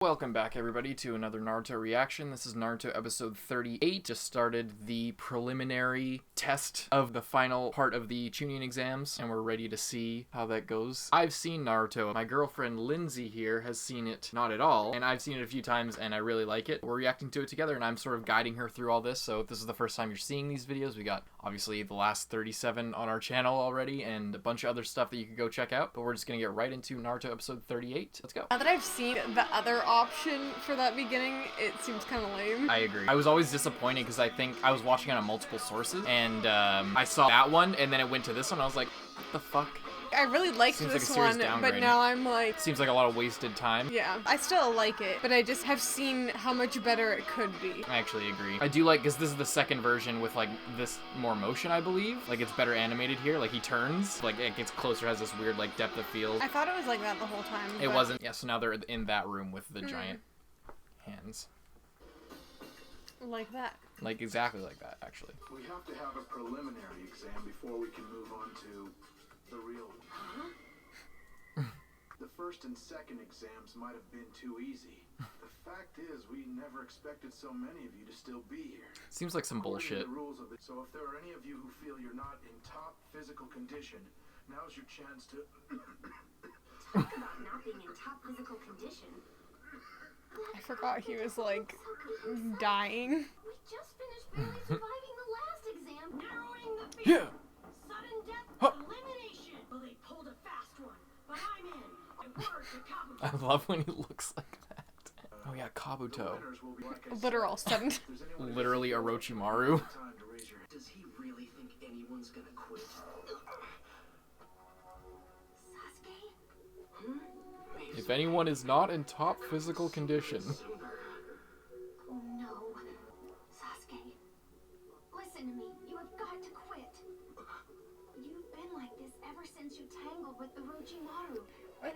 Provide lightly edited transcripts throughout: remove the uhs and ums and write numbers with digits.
Welcome back, everybody, to another Naruto reaction. This is Naruto episode 38. Just started the preliminary test of the final part of the Chunin exams, and we're ready to see how that goes. I've seen Naruto. My girlfriend Lindsay here has seen it not at all, and I've seen it a few times, and I really like it. We're reacting to it together, and I'm sort of guiding her through all this, so if this is the first time you're seeing these videos, we got, obviously, the last 37 on our channel already, and a bunch of other stuff that you can go check out, but we're just gonna get right into Naruto episode 38. Let's go. Now that I've seen the other option for that beginning, it seems kind of lame. I agree. I was always disappointed because I think I was watching on multiple sources, and I saw that one, and then it went to this one. I was like, what the fuck? I really liked this one, but now I'm like... Seems like a lot of wasted time. Yeah, I still like it, but I just have seen how much better it could be. I actually agree. I do like, because this is the second version with, like, this more motion, I believe. Like, it's better animated here. Like, he turns. Like, it gets closer, has this weird, like, depth of field. I thought it was like that the whole time. It wasn't. Yeah, so now they're in that room with the giant hands. Like that. Like, exactly like that, actually. We have to have a preliminary exam before we can move on to the real one. The first and second exams might have been too easy. The fact is, we never expected so many of you to still be here. Seems like some bullshit. So if there are any of you who feel you're not in top physical condition, now's your chance to... Talk about not being in top physical condition. I forgot he was, like, dying. We just finished barely surviving the last exam. Narrowing the field. Sudden death elimination. Well, they pulled a fast one, but I'm in. I love when he looks like that. Oh yeah, Kabuto. Literal sudden. Literally Orochimaru. Does he really think anyone's gonna quit? Sasuke? If anyone is not in top physical condition. No. Sasuke, listen to me. You have got to quit. You've been like this ever since you tangled with the Orochimaru.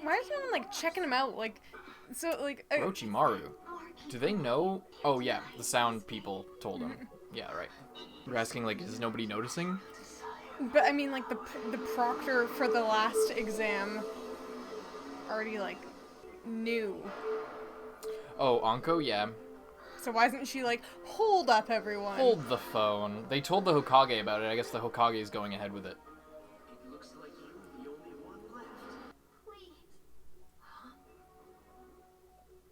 Why is anyone, like, checking him out? Like, so, like... Orochimaru? Do they know? Oh, yeah, the sound people told him. Yeah, right. They're asking, like, is nobody noticing? But, I mean, like, the proctor for the last exam already, like, knew. Oh, Anko? Yeah. So why isn't she like, hold up, everyone? Hold the phone. They told the Hokage about it. I guess the Hokage is going ahead with it. It looks like you're the only one left. Please.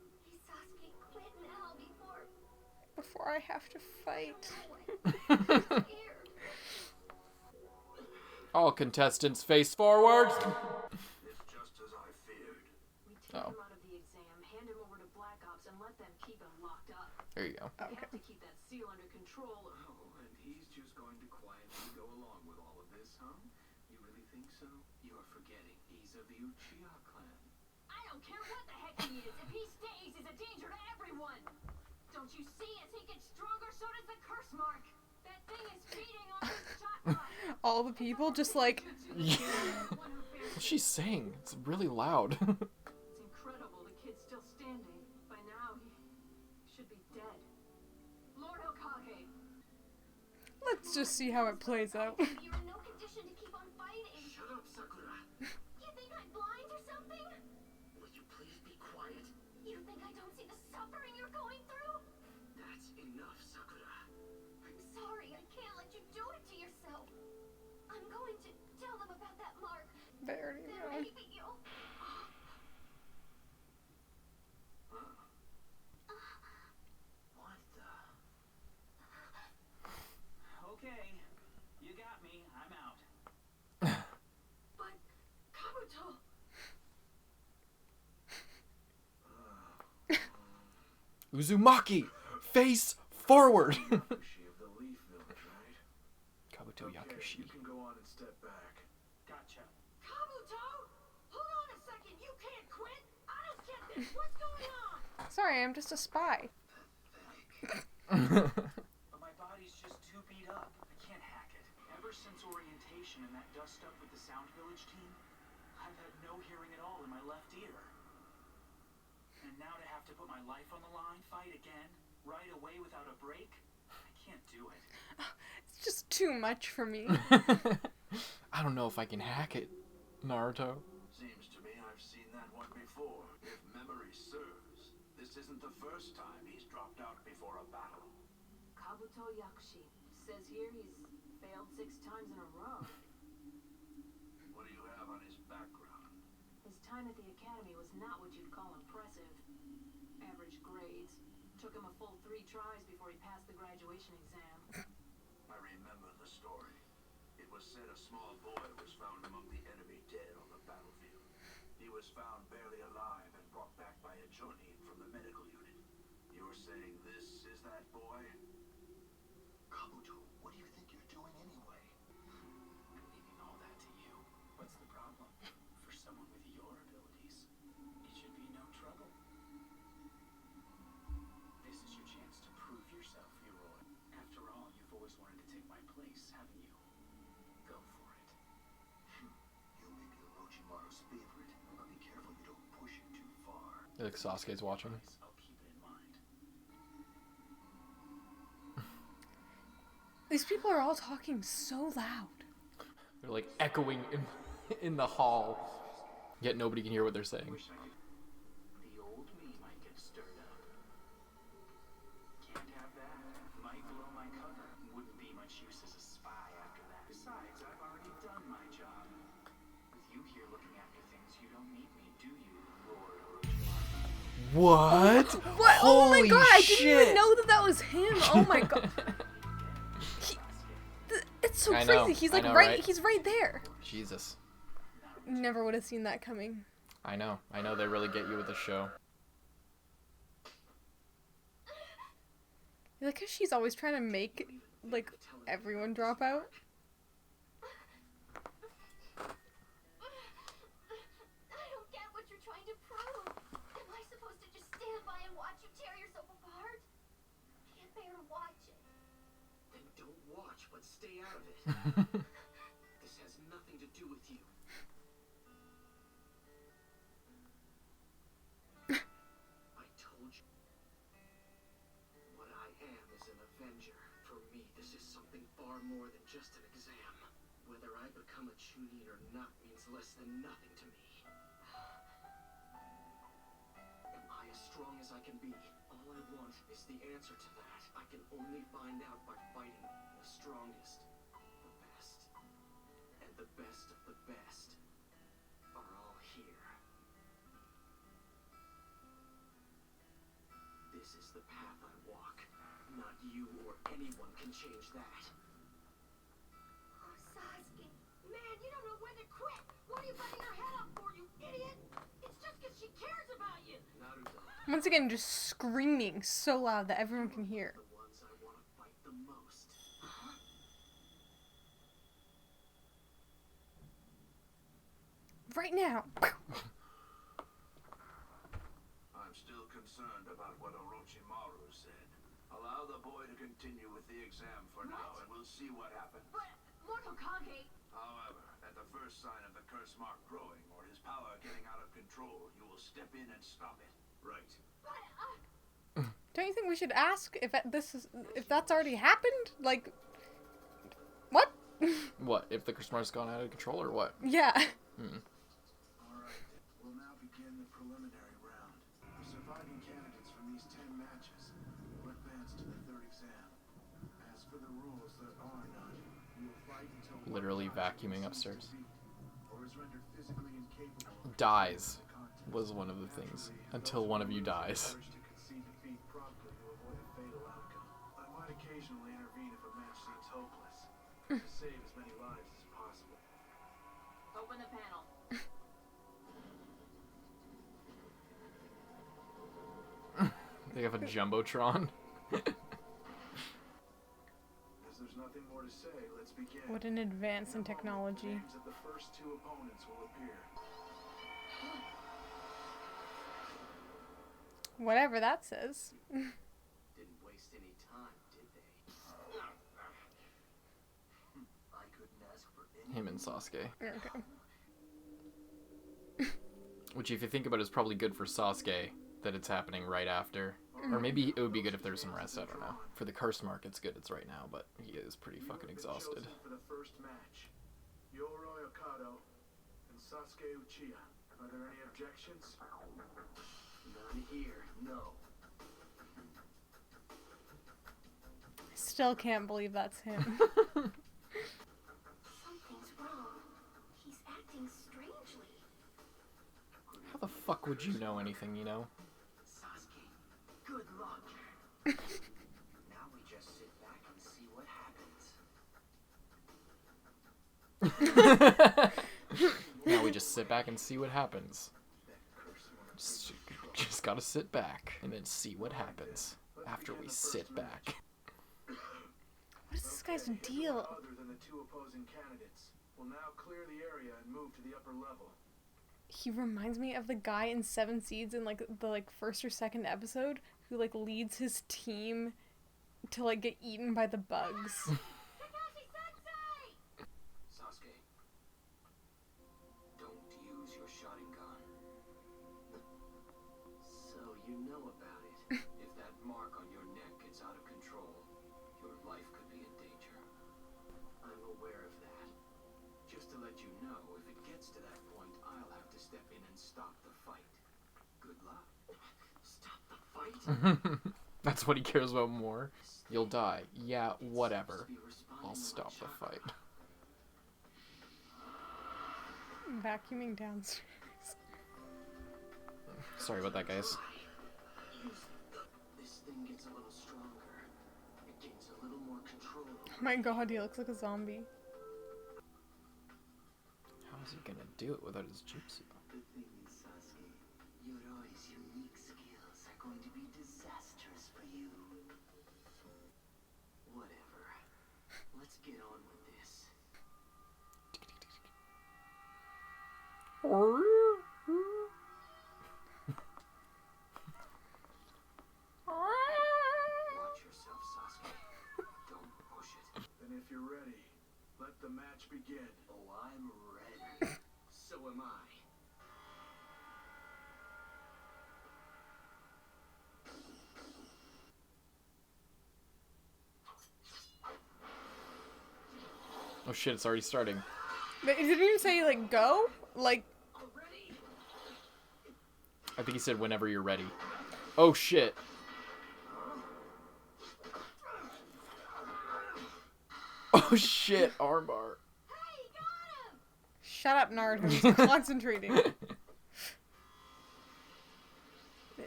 Hey, Sasuke, quit now Before I have to fight. All contestants face forward. It's just as I feared. We take him out of the exam, hand him over to Black Ops, and let them keep him locked up. There you go. We have to keep that seal under control. Oh, and he's just going to quietly go along with all of this, huh? You really think so? You're forgetting he's of the Uchiha clan. I don't care what the heck he is. If he stays, he's a danger to everyone. Don't you see? As he gets stronger, so does the curse mark. That thing is feeding on his chakra. All the people just like... What's she saying? It's really loud. It's incredible the kid's still standing. By now, he should be dead. Lord Hokage. Let's just see how it plays out. You're in no condition to keep on fighting. Shut up, Sakura. You think I'm blind or something? Will you please be quiet? You think I don't see the suffering you're going through? That's enough, Sakura. I'm sorry, I can't let you do it to yourself. I'm going to tell them about that mark. They already Then know. maybe you'll... What the? Okay, you got me. I'm out. But, Kabuto... Uzumaki! Face forward! Yakushi of the Leaf Village, right? Kabuto Okay, Yakushi. you can go on and step back. Gotcha. Kabuto! Hold on a second, you can't quit! I don't get this, what's going on? Sorry, I'm just a spy. But my body's just too beat up. I can't hack it. Ever since orientation and that dust up with the Sound Village team, I've had no hearing at all in my left ear. And now to have to put my life on the line, fight again, right away without a break, I can't do it. It's just too much for me. I don't know if I can hack it, Naruto. Seems to me I've seen that one before. If memory serves, this isn't the first time he's dropped out before a battle. Kabuto Yakushi says here he's failed 6 times in a row. What do you have on his background? His time at the academy was not what you'd call impressive. Average grades. Took him a full 3 tries before he passed the graduation exam. I remember the story. It was said a small boy was found among the enemy dead on the battlefield. He was found barely alive and brought back by a journey from the medical unit. You're saying this is that boy? Kabuto, what do you think you're doing anyway? I'm leaving all that to you. What's the problem? For someone with your abilities, it should be no trouble. This is your chance to prove yourself, Leroy. After all, you've always wanted to take my place, haven't you? Go for it. You may be Orochimaru's favorite, but be careful you don't push it too far. Like Sasuke's watching. I'll keep it in mind. These people are all talking so loud. They're like echoing in the hall, yet nobody can hear what they're saying. Wish I could. The old me might get stirred up. Can't have that. Might blow my cover. Wouldn't be much use as a spy after that. Besides, I've already done my job. With you here looking after things, you don't need me, do you, Lord Orochimaru? What? What? Oh my Holy god, I didn't shit. even know that was him. Oh my god. It's so I crazy. know, He's I like know, right, right? he's right there. Jesus. Never would have seen that coming. I know they really get you with the show. You like how she's always trying to make like everyone drop out? I don't get what you're trying to prove. Am I supposed to just stand by and watch you tear yourself apart? Can't bear to watch it. Then don't watch, but stay out of it. This has nothing to do with you. I told you. What I am is an Avenger. For me, this is something far more than just an exam. Whether I become a Chunin or not means less than nothing to me. Am I as strong as I can be? All I want is the answer to that. I can only find out by fighting the strongest, the best. And the best of the best are all here. This is the path I walk. Not you or anyone can change that. Oh, Sasuke. Man, you don't know when to quit. What are you butting your head up for, you idiot? It's just because she cares about you. Naruto, Once again, just screaming so loud that everyone can hear. the ones I want to fight the most. Right now. I'm still concerned about what Orochimaru said. Allow the boy to continue with the exam for now, and we'll see what happens. But, Lord Hokage, However, at the first sign of the curse mark growing or his power getting out of control, you will step in and stop it. Right. but, Don't you think we should ask if if that's already happened? Like, what? What, if the Christmas gone out of control or what? Yeah. Alright, we'll now begin the preliminary round. The surviving candidates from these 10 matches will advance to the third exam. As for the rules, there are none. You will fight until one Literally opponent vacuuming concedes upstairs. defeat, or is rendered physically incapable of Dies the contest. was one of the things. Naturally, Until those one of you who dies. encouraged to concede defeat promptly to avoid a fatal outcome. I might occasionally intervene if a match seems hopeless, to save as many lives as possible. Open the panel. They have a Jumbotron. As there's nothing more to say, let's begin. What an advance in technology. Names of the first 2 opponents will appear. Whatever that says. Didn't waste any time, did they? I couldn't ask for any. Him and Sasuke. Okay. Which, if you think about it, is probably good for Sasuke that it's happening right after. Or maybe it would be good if there was some rest, I don't know. For the curse mark, it's good it's right now, but he is pretty You fucking have been exhausted. chosen for the first match. Yoroi Okado and Sasuke Uchiha. Are there any objections? None here, no. still can't believe that's him. Something's wrong. He's acting strangely. How the fuck would you know anything, you know? Sasuke, good luck. Now we just sit back and see what happens. Now we just sit back and see what happens. That curse mark. Just gotta sit back and then see what happens after we sit back. What is this guy's deal? Other than the two opposing candidates, we'll now clear the area and move to the upper level. He reminds me of the guy in Seven Seeds in like the first or second episode who like leads his team to like get eaten by the bugs. Kakashi-sensei! Sasuke, don't use your Sharingan. So you know about it. If that mark on your neck gets out of control, your life could be in danger. I'm aware of that. Just to let you know, if it gets to that point, I'll have to step in and stop the fight. Good luck. Stop the fight? That's what he cares about more. You'll die. Yeah, whatever. I'll stop the fight. Vacuuming downstairs. Sorry about that, guys. This thing gets a little stronger. It gains a little more control. Oh my god, he looks like a zombie. How is he gonna do it without his jutsu? The thing is, Sasuke, Yorai's unique skills are going to be disastrous for you. Whatever. Let's get on with this. Watch yourself, Sasuke. Don't push it. Then if you're ready, let the match begin. Oh, I'm ready. So am I. Oh shit, it's already starting. But it didn't even say like go? Like Already? I think he said whenever you're ready. Oh shit. Oh shit, armbar. Hey, got him! shut up, Naruto. He's concentrating.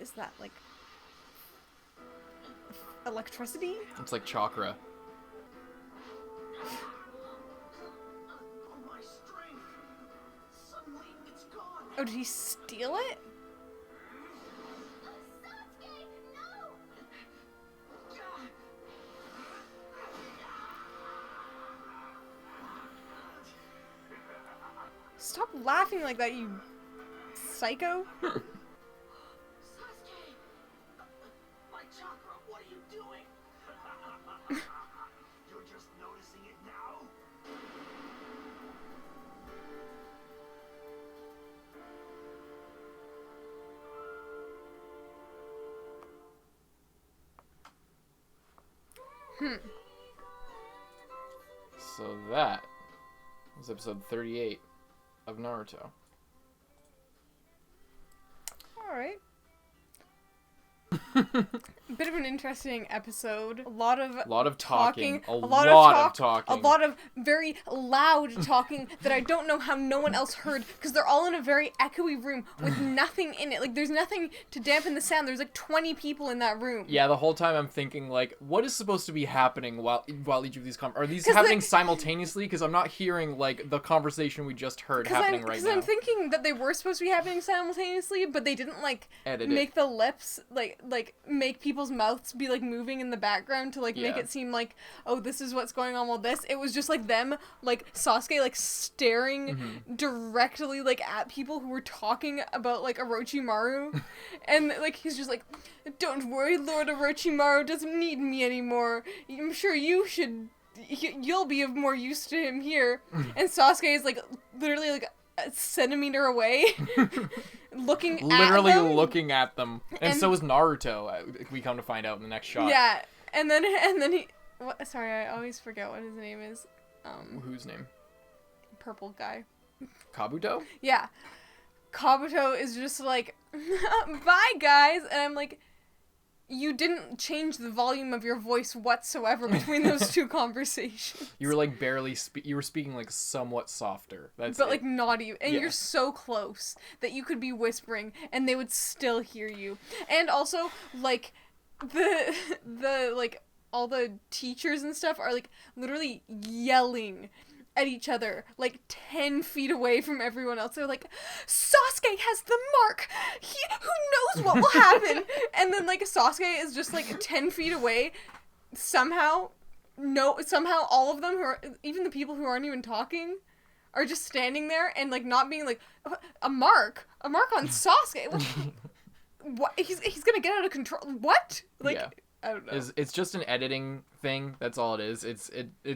Is that like electricity? It's like chakra. My strength. Suddenly, it's gone. Oh, did he steal it? Sasuke, no! Stop laughing like that, you psycho. Sasuke! My chakra, what are you doing? You're just noticing it now? So that was episode 38 of Naruto. Alright. Bit of an interesting episode. A lot of talking. A lot lot of of talking. A lot of very loud talking that I don't know how no one else heard because they're all in a very echoey room with nothing in it. Like, there's nothing to dampen the sound. There's like 20 people in that room. Yeah, the whole time I'm thinking, like, what is supposed to be happening while each of these are these 'Cause happening they- simultaneously? Because I'm not hearing, like, the conversation we just heard happening right now. I'm thinking that they were supposed to be happening simultaneously, but they didn't like Edit make it. the lips like make people's mouths be like moving in the background to like make Yeah. it seem like, oh, this is what's going on. Well, this it was just like them, like Sasuke like staring directly like at people who were talking about like Orochimaru, and like he's just like, don't worry, Lord Orochimaru doesn't need me anymore. I'm sure you should. You'll be of more use to him here. And Sasuke is like literally like a centimeter away, looking Literally at them. looking at them. And And- so is Naruto, we come to find out in the next shot. Yeah, and then he. What, sorry, I always forget what his name is. Whose name? Purple guy. Kabuto? Yeah, Kabuto is just like, bye guys, and I'm like, you didn't change the volume of your voice whatsoever between those two conversations. You were like barely you were speaking like somewhat softer. That's But it. like not even, and Yeah. you're so close that you could be whispering and they would still hear you. And also like the like all the teachers and stuff are like literally yelling at each other like 10 feet away from everyone else. They're like, Sasuke has the mark, who knows what will happen. And then like Sasuke is just like 10 feet away. Somehow all of them, who are even the people who aren't even talking, are just standing there and like not being like, a mark on Sasuke. What? He's gonna get out of control. What? Like, Yeah. I don't know. It's just an editing thing. That's all it is. It's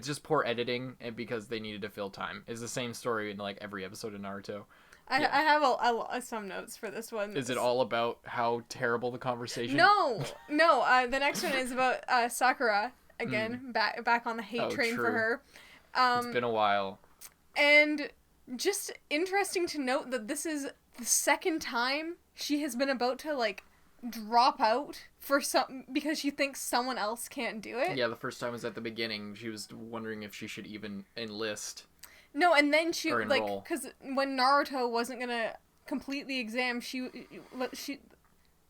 just poor editing, and because they needed to fill time. It's the same story in like every episode of Naruto. I have some notes for this one. Is it all about how terrible the conversation? No. The next one is about Sakura again, back on the hate train for true. her. It's been a while. And just interesting to note that this is the second time she has been about to like drop out for because she thinks someone else can't do it. Yeah, the first time was at the beginning. She was wondering if she should even enlist. No, and then she Or like enroll. because when Naruto wasn't gonna complete the exam, she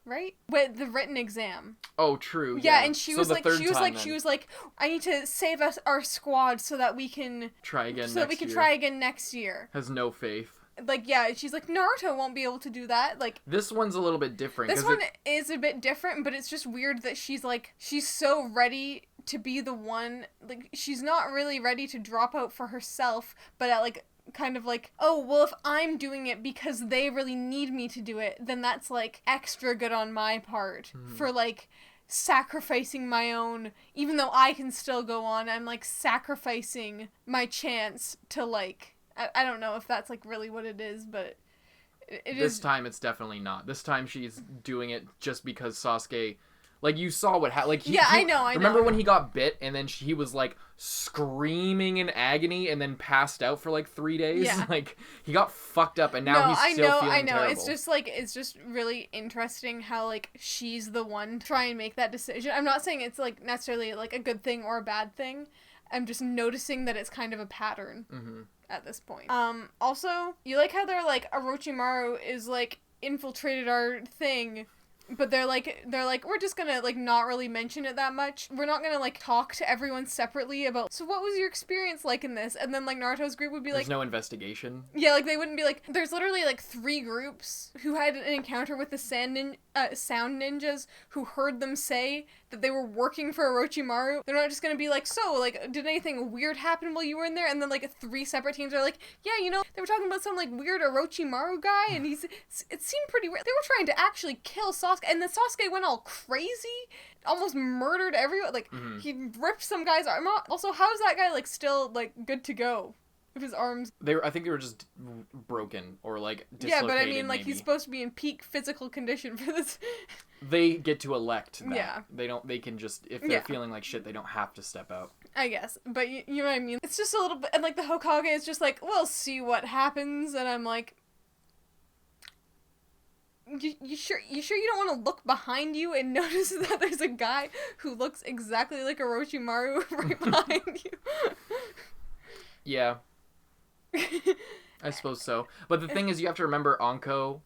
right with the written exam. Oh, true. Yeah, and she So was the like, third time, she then. was like, I need to save our squad so that we can Try again. so that we next can year. try again next year. Has no faith. Like, yeah, she's like, Naruto won't be able to do that. Like, This one's a little bit different. this 'cause one is a bit different, but it's just weird that she's like, she's so ready to be the one. Like, she's not really ready to drop out for herself, but at like, kind of like, oh, well, if I'm doing it because they really need me to do it, then that's like extra good on my part for like sacrificing my own, even though I can still go on, I'm like sacrificing my chance to like, I don't know if that's like really what it is, but it This is. time it's definitely not. This time she's doing it just because Sasuke, like you saw what happened. Like I know. Remember when he got bit and then he was like screaming in agony and then passed out for like 3 days? Yeah. Like he got fucked up and now he's still feeling I know. terrible. It's just really interesting how like she's the one to try and make that decision. I'm not saying it's like necessarily like a good thing or a bad thing. I'm just noticing that it's kind of a pattern. At this point. Also, you like how they're like, Orochimaru is like infiltrated our thing, but they're like, we're just gonna like not really mention it that much. We're not gonna like talk to everyone separately about, so what was your experience like in this? And then like Naruto's group would be There's like, no investigation. yeah, like they wouldn't be like, there's literally like 3 groups who had an encounter with the sound ninjas who heard them say that they were working for Orochimaru. They're not just gonna be like, so, like, did anything weird happen while you were in there? And then, like, 3 separate teams are like, yeah, you know, they were talking about some, like, weird Orochimaru guy, and it seemed pretty weird. They were trying to actually kill Sasuke, and then Sasuke went all crazy, almost murdered everyone. Like, he ripped some guy's arm off. Also, how is that guy, like, still, like, good to go? If his arms... I think they were just broken or, like, dislocated. Yeah, but I mean, like, maybe. he's supposed to be in peak physical condition for this. They get to elect that. Yeah. They can just, if they're Yeah. feeling like shit, they don't have to step out. I guess, but you know what I mean? It's just a little bit, and like the Hokage is just like, we'll see what happens, and I'm like, you sure you don't want to look behind you and notice that there's a guy who looks exactly like Orochimaru right behind you? Yeah. I suppose so. But the thing is, you have to remember Anko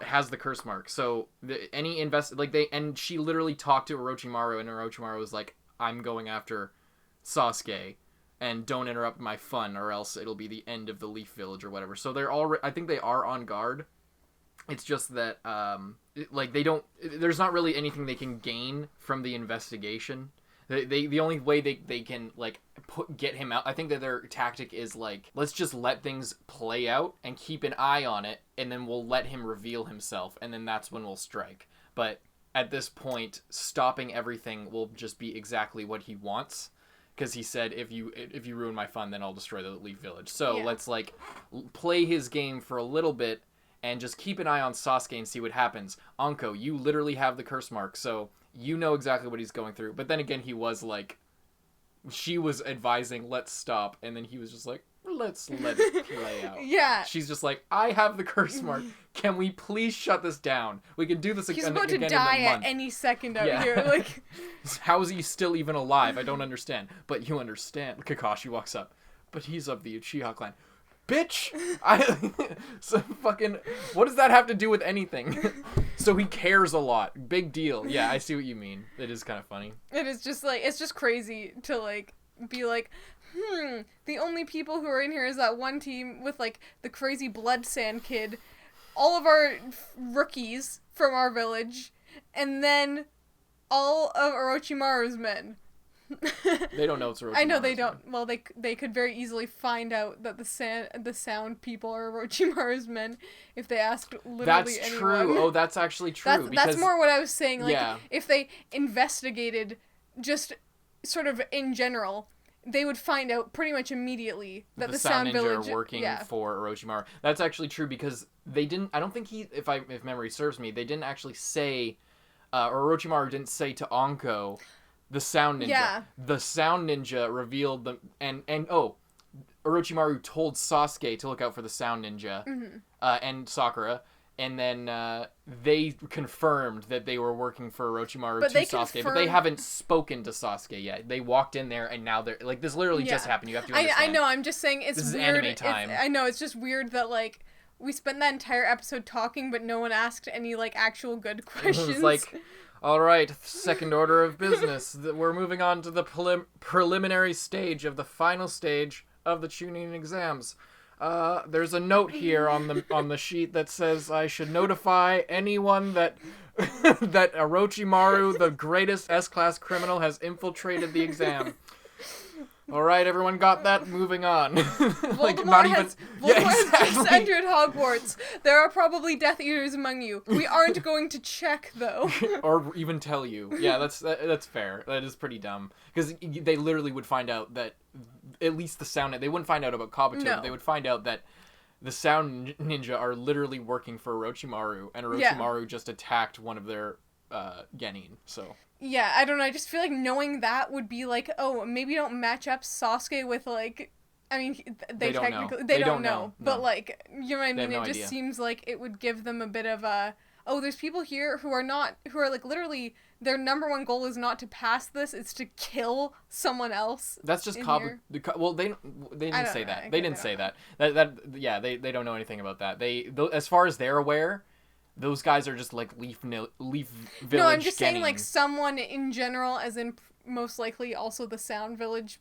has the curse mark. So and she literally talked to Orochimaru, and Orochimaru was like, I'm going after Sasuke, and don't interrupt my fun, or else it'll be the end of the Leaf Village or whatever. So I think they are on guard. It's just that, there's not really anything they can gain from the investigation. The only way they can, like, get him out, I think that their tactic is, like, let's just let things play out and keep an eye on it, and then we'll let him reveal himself, and then that's when we'll strike. But at this point, stopping everything will just be exactly what he wants, because he said, if you ruin my fun, then I'll destroy the Leaf Village. So let's, like, play his game for a little bit, and just keep an eye on Sasuke and see what happens. Anko, you literally have the curse mark, so you know exactly what he's going through. But then again, he was like, she was advising, let's stop, and then he was just like, let's let it play out. Yeah. She's just like, I have the curse mark. Can we please shut this down? We can do this He's again, about to again die in a month. at any second out Yeah. here. Like, How is he still even alive? I don't understand. But you understand. Kakashi walks up. But he's of the Uchiha clan. Bitch! So fucking... What does that have to do with anything? So he cares a lot. Big deal. Yeah, I see what you mean. It is kind of funny. it is just like, it's just crazy to like be like, the only people who are in here is that one team with like the crazy blood sand kid, all of our rookies from our village, and then all of Orochimaru's men. They don't know it's Orochimaru. I know they don't. Well, they could very easily find out that the sound people are Orochimaru's men if they asked literally That's anyone. true. Oh, that's actually true. That's more what I was saying. Like, Yeah. if they investigated just sort of in general, they would find out pretty much immediately that the Sound Ninja Village are working yeah. for Orochimaru. That's actually true because they didn't. I don't think if memory serves me, they didn't actually say, or Orochimaru didn't say to Anko, the Sound Ninja. Yeah. The Sound Ninja revealed them, and Orochimaru told Sasuke to look out for the Sound Ninja, and Sakura. And then they confirmed that they were working for Orochimaru But to they Sasuke, but they confirmed- haven't spoken to Sasuke yet. They walked in there, and now they're like, this literally just Yeah. happened. You have to understand. I know. I'm just saying it's This is weird. anime time. I know it's just weird that like we spent that entire episode talking, but no one asked any like actual good questions. It's like, all right, second order of business. We're moving on to the preliminary stage of the final stage of the Chunin exams. There's a note here on the sheet that says I should notify anyone that that Orochimaru, the greatest S-class criminal, has infiltrated the exam. All right, everyone got that? Moving on. Voldemort has just entered Hogwarts. There are probably Death Eaters among you. We aren't going to check, though. Or even tell you. Yeah, that's fair. That is pretty dumb. Because they literally would find out that, at least the Sound... They wouldn't find out about Kabuto, No. but they would find out that the Sound Ninja are literally working for Orochimaru, and Orochimaru just attacked one of their Genin, so... Yeah, I don't know. I just feel like knowing that would be like, oh, maybe don't match up Sasuke with like... I mean, they don't technically... know. They They don't don't know. know. But No. like, you know what I They have mean? no It just idea. seems like it would give them a bit of a... Oh, there's people here who are like literally... Their number one goal is not to pass this, it's to kill someone else. That's just in Kabuto. here. Well, they I didn't don't say know. that. I They guess didn't I say don't that. Yeah, they don't know anything about that. As far as they're aware, those guys are just like Leaf Village. No, I'm just saying Genin. like someone in general, as in most likely also the Sound Village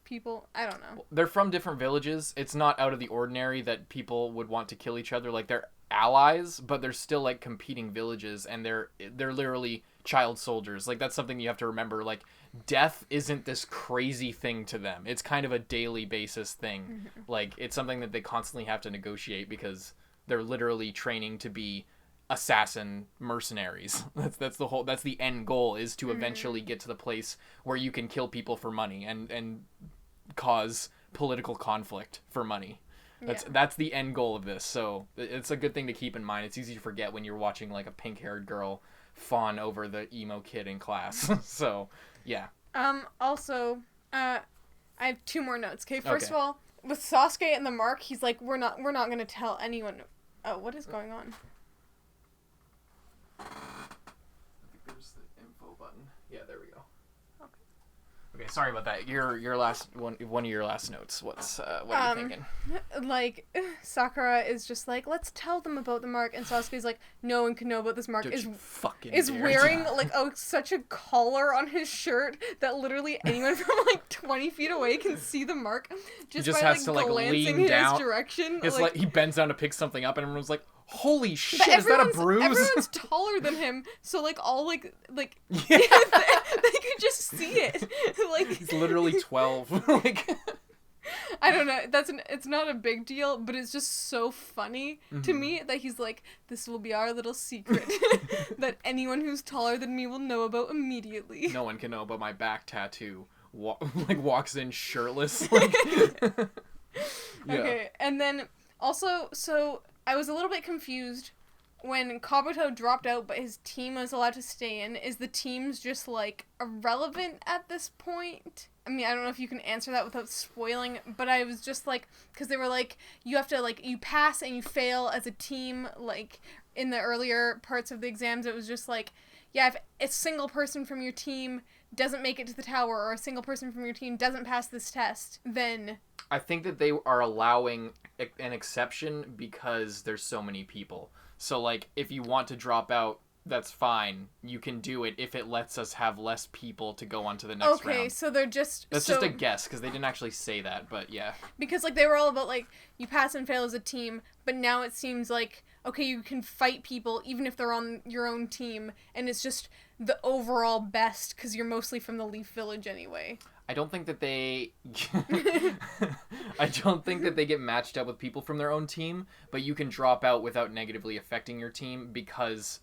people. I don't know. They're from different villages. It's not out of the ordinary that people would want to kill each other. Like, they're allies, but they're still like competing villages, and they're literally child soldiers. Like, that's something you have to remember. Like, death isn't this crazy thing to them. It's kind of a daily basis thing. Like, it's something that they constantly have to negotiate because they're literally training to be assassin mercenaries. That's the end goal, is to eventually get to the place where you can kill people for money and cause political conflict for money. That's the end goal of this. So it's a good thing to keep in mind. It's easy to forget when you're watching like a pink-haired girl fawn over the emo kid in class. So yeah. Also, I have two more notes. Okay, first Okay. of all, with Sasuke and the mark, he's like, we're not gonna tell anyone. Oh, what is going on? I think there's the info button. Yeah, there we go. Okay, sorry about that. Your last one of your last notes. What are you thinking? Like, Sakura is just like, let's tell them about the mark, and Sasuke's like, no one can know about this mark. Don't you fucking Is dare. wearing like such a collar on his shirt that literally anyone from like 20 feet away can see the mark just just by has to, like, glancing lean in down. his direction. It's like he bends down to pick something up, and everyone's like, "Holy shit! But Is that a bruise?" Everyone's taller than him, so like all like Yeah. they could just see it. Like He's literally 12. Like, I don't know. It's not a big deal, but it's just so funny to Mm-hmm. me that he's like, this will be our little secret that anyone who's taller than me will know about immediately. no one can know about my back tattoo. Walks in shirtless. Like, yeah. Okay, and then also, so I was a little bit confused when Kabuto dropped out but his team was allowed to stay in, is the teams just, like, irrelevant at this point? I mean, I don't know if you can answer that without spoiling, but I was just, like, because they were, like, you have to, like, you pass and you fail as a team, like, in the earlier parts of the exams, it was just, like, yeah, if a single person from your team doesn't make it to the tower, or a single person from your team doesn't pass this test, then... I think that they are allowing an exception because there's so many people. So, like, if you want to drop out, that's fine. You can do it if it lets us have less people to go on to the next round. Okay, so they're just... That's just a guess, because they didn't actually say that, but yeah. Because, like, they were all about, like, you pass and fail as a team, but now it seems like, okay, you can fight people even if they're on your own team, and it's just the overall best, because you're mostly from the Leaf Village anyway. I don't think that they... I don't think that they get matched up with people from their own team, but you can drop out without negatively affecting your team because...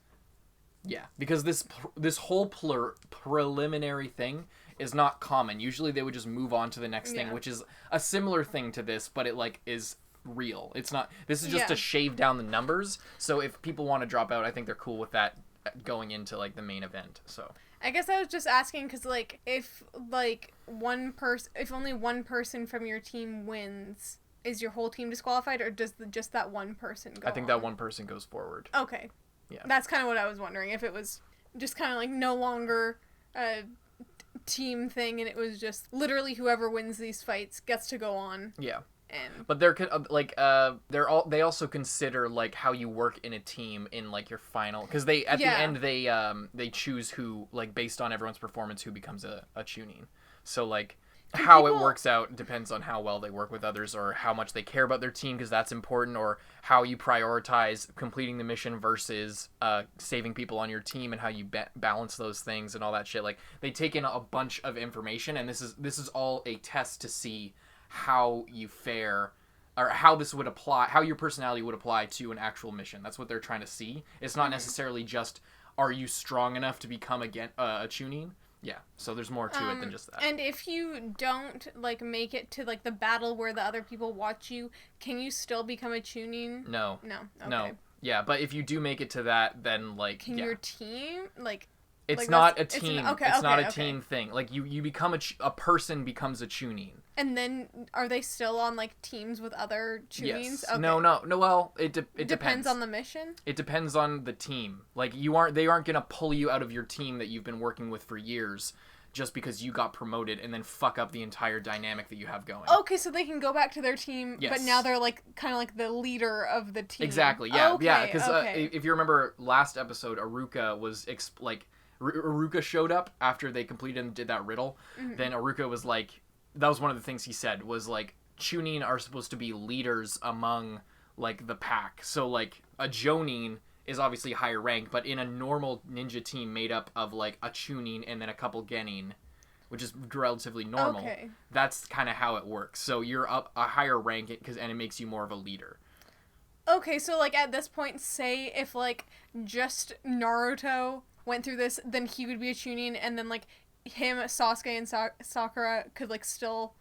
Yeah, because this whole preliminary thing is not common. Usually they would just move on to the next thing, which is a similar thing to this, but it, like, is real. It's not... This is just to shave down the numbers, so if people want to drop out, I think they're cool with that going into, like, the main event, so... I guess I was just asking because, like, if, like, if only one person from your team wins, is your whole team disqualified, or does just that one person go I think that one person goes forward. Okay. Yeah. That's kind of what I was wondering, if it was just kind of, like, no longer a team thing, and it was just literally whoever wins these fights gets to go on. Yeah. And... But they also consider, like, how you work in a team in, like, your final, because they at the end they choose who, like, based on everyone's performance, who becomes a chunin. So, like, how it works out depends on how well they work with others, or how much they care about their team, because that's important, or how you prioritize completing the mission versus saving people on your team, and how you balance those things and all that shit. Like, they take in a bunch of information, and this is all a test to see how you fare, or how this would apply, how your personality would apply to an actual mission. That's what they're trying to see. It's not necessarily just, are you strong enough to become a chunin? Yeah, so there's more to it than just that. And if you don't, like, make it to, like, the battle where the other people watch you, can you still become a chunin? No. No. Okay. No. Yeah, but if you do make it to that, then, like, Can your team, like... It's like not a team. It's not a okay. team thing. Like, you become a person becomes a chunin. And then, are they still on, like, teams with other chunins? Yes. Okay. No, well, it depends. On the mission? It depends on the team. Like, they aren't gonna pull you out of your team that you've been working with for years just because you got promoted and then fuck up the entire dynamic that you have going. Okay, so they can go back to their team, yes. But now they're, like, kind of like the leader of the team. Exactly, yeah. Okay, yeah, because okay. If you remember last episode, Aruka was, Aruka showed up after they completed and did that riddle. Mm-hmm. Then Aruka was like, that was one of the things he said, was like, chunin are supposed to be leaders among, like, the pack. So, like, a jonin is obviously higher rank, but in a normal ninja team made up of, like, a chunin and then a couple genin, which is relatively normal, that's kind of how it works. So you're up a higher rank, and it makes you more of a leader. Okay, so, like, at this point, say if, like, just Naruto went through this, then he would be a chunin, and then, like, him, Sasuke, and Sakura could, like, still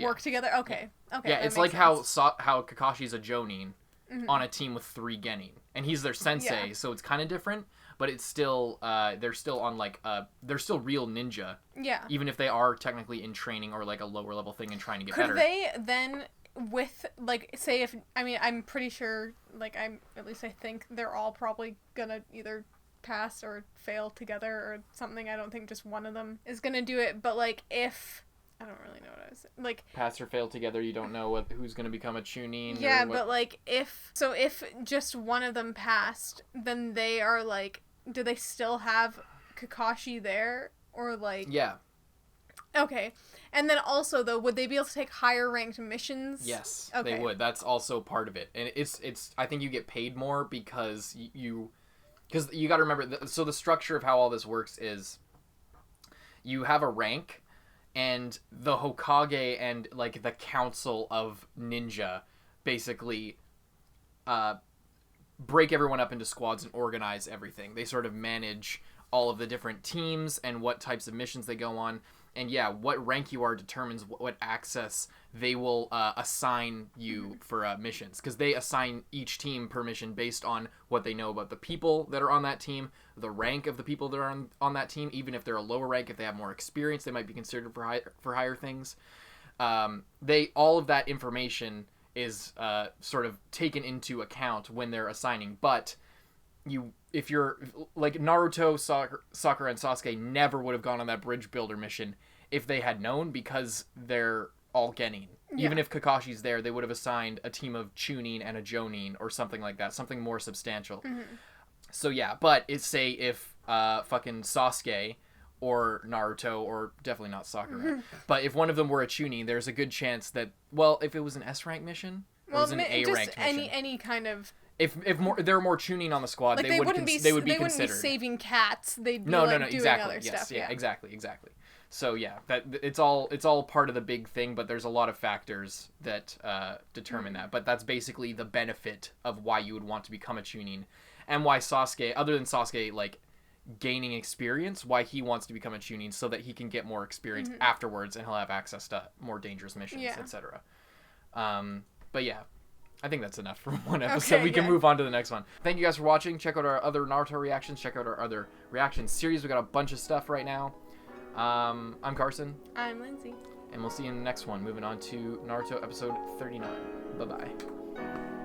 work together? Okay. Yeah. Okay. Yeah, it's like how Kakashi's a jonin on a team with 3 genin, and he's their sensei, so it's kind of different, but it's still, they're still on, like, they're still real ninja. Yeah. Even if they are technically in training or, like, a lower level thing and trying to get better. Could they then, with, like, say if, I mean, I'm pretty sure, like, at least I think they're all probably gonna either pass or fail together or something. I don't think just one of them is gonna do it, but, like, if I don't really know what I was saying. Like, pass or fail together, you don't know who's gonna become a chunin. Yeah, but, like, if just one of them passed, then they are, like, do they still have Kakashi there, or, like... Yeah. Okay. And then also, though, would they be able to take higher ranked missions? Yes, they would. That's also part of it. And it's I think you get paid more because because you got to remember, so the structure of how all this works is you have a rank, and the Hokage and, like, the Council of Ninja basically break everyone up into squads and organize everything. They sort of manage all of the different teams and what types of missions they go on. And yeah, what rank you are determines what access they will assign you for missions, because they assign each team per mission based on what they know about the people that are on that team, the rank of the people that are on that team. Even if they're a lower rank, if they have more experience, they might be considered for higher things. All of that information is sort of taken into account when they're assigning. But if you're like Naruto, Sakura, and Sasuke never would have gone on that bridge builder mission if they had known, because they're all Genin. Yeah. Even if Kakashi's there, they would have assigned a team of Chunin and a Jonin or something like that, something more substantial. So yeah, but say if fucking Sasuke or Naruto, or definitely not Sakura, but if one of them were a Chunin, there's a good chance that, well, if it was an S rank mission, or it was an A ranked mission, any kind of. If there are more Chunin on the squad, Like they wouldn't be considered. Wouldn't be saving cats. They'd be no, doing exactly. other Yes, stuff. yeah, exactly. So yeah, that it's all part of the big thing, but there's a lot of factors that determine that. But that's basically the benefit of why you would want to become a Chunin, and why Sasuke, other than Sasuke like gaining experience, why he wants to become a Chunin, so that he can get more experience afterwards, and he'll have access to more dangerous missions, etc. But yeah, I think that's enough for one episode. Okay, we can move on to the next one. Thank you guys for watching. Check out our other Naruto reactions. Check out our other reaction series. We got a bunch of stuff right now. I'm Carson. I'm Lindsay. And we'll see you in the next one. Moving on to Naruto episode 39. Bye-bye.